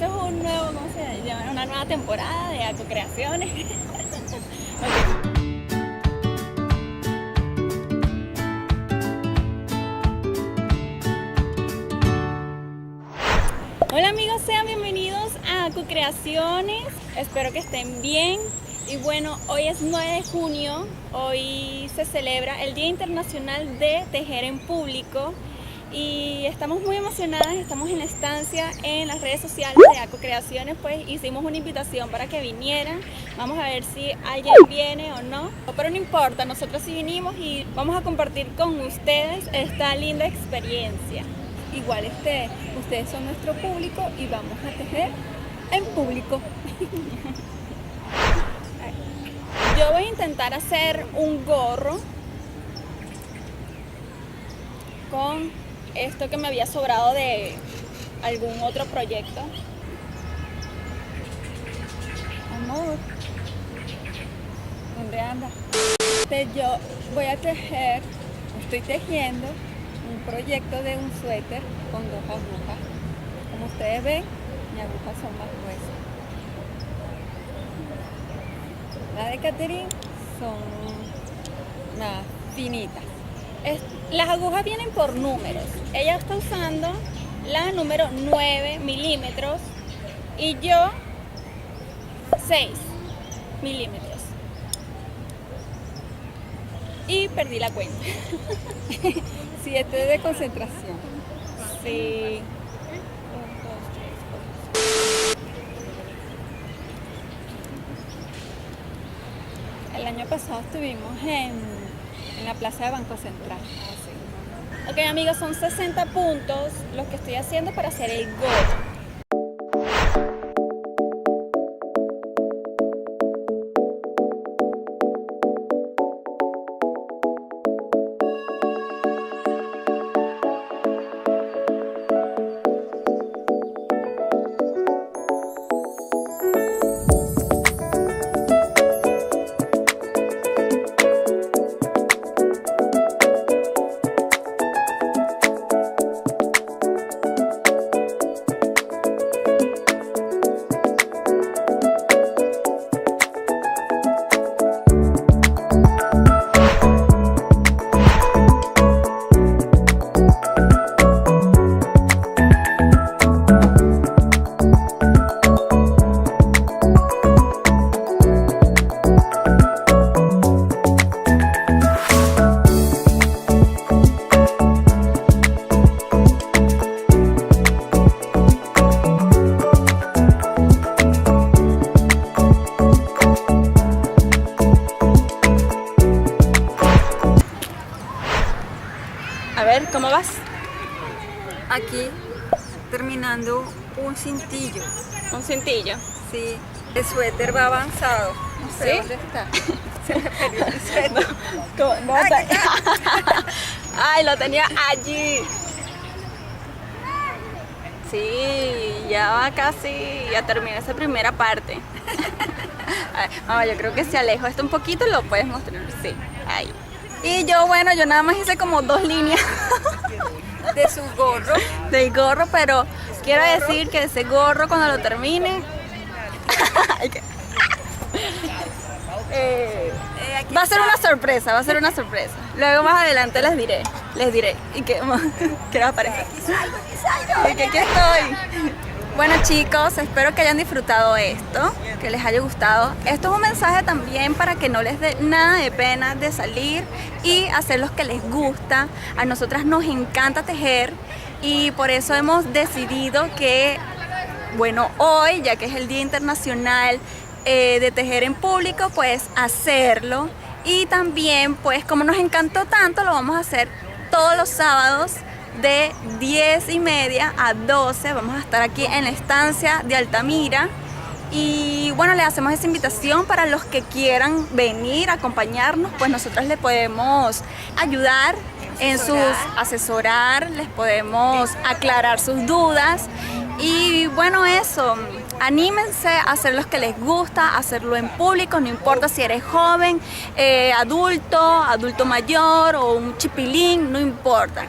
esto es un nuevo, ¿cómo se llama? Una nueva temporada de Acocreaciones. Ok. Hola amigos, sean bienvenidos a Acocreaciones. Espero que estén bien. Y bueno, hoy es 9 de junio, hoy se celebra el Día Internacional de Tejer en Público y estamos muy emocionadas, estamos en la estancia, en las redes sociales de Acocreaciones, pues hicimos una invitación para que vinieran. Vamos a ver si alguien viene o no, pero no importa, nosotros sí vinimos y vamos a compartir con ustedes esta linda experiencia. Igual ustedes son nuestro público y vamos a tejer en público. Yo voy a intentar hacer un gorro con esto que me había sobrado de algún otro proyecto. Amor, ¿dónde anda? Yo voy a tejer, estoy tejiendo un proyecto de un suéter con 2 agujas. Como ustedes ven, mis agujas son más gruesas. La de Catherine son más finitas. Las agujas vienen por números. Ella está usando la número 9 milímetros y yo 6 milímetros. Y perdí la cuenta. Sí, esto es de concentración. Sí. El año pasado estuvimos en la plaza de Banco Central. Ok amigos, son 60 puntos los que estoy haciendo para hacer el gorro. A ver, ¿cómo vas? Aquí terminando un cintillo. Un cintillo. Sí, el suéter va avanzado. No sé ¿Sí? dónde está. Se me perdió el suéter. No, ay, lo tenía allí. Sí, ya va casi, ya termina esa primera parte. Mamá, yo creo que si alejo esto un poquito lo puedes mostrar. Sí, ahí. Y yo, bueno, yo nada más hice como 2 líneas De su gorro. del gorro, pero quiero decir que ese gorro cuando lo termine Aquí va a ser una sorpresa, va a ser una sorpresa. Luego más adelante les diré. ¿Y qué va a aparecer? ¿Y que aquí estoy? Bueno chicos, espero que hayan disfrutado esto, que les haya gustado. Esto es un mensaje también para que no les dé nada de pena de salir y hacer lo que les gusta. A nosotras nos encanta tejer y por eso hemos decidido que, bueno, hoy, ya que es el Día Internacional de Tejer en Público, pues hacerlo. Y también, pues como nos encantó tanto, lo vamos a hacer todos los sábados de 10:30 a 12. Vamos a estar aquí en la estancia de Altamira y bueno, les hacemos esa invitación para los que quieran venir a acompañarnos, pues nosotros les podemos ayudar en sus asesorar, les podemos aclarar sus dudas Y bueno, eso, anímense a hacer lo que les gusta, hacerlo en público, no importa si eres joven, adulto mayor o un chipilín, no importa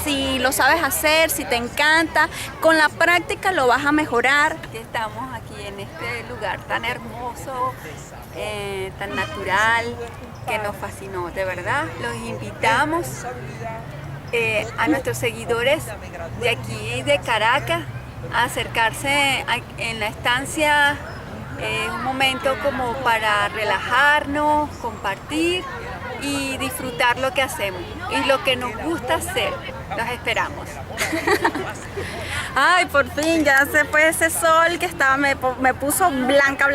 si lo sabes hacer, si te encanta, con la práctica lo vas a mejorar. Estamos aquí en este lugar tan hermoso, tan natural, que nos fascinó, de verdad. Los invitamos a nuestros seguidores de aquí de Caracas a acercarse en la estancia, un momento como para relajarnos, compartir y disfrutar lo que hacemos y lo que nos gusta hacer. Los esperamos. Ay, por fin ya se fue ese sol que estaba, me puso blanca,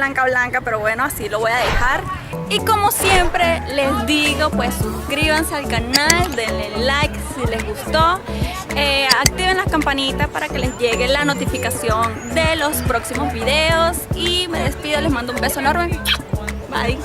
pero bueno, así lo voy a dejar. Y como siempre les digo, pues suscríbanse al canal, denle like si les gustó, activen las campanitas para que les llegue la notificación de los próximos videos y me despido, les mando un beso enorme. Bye.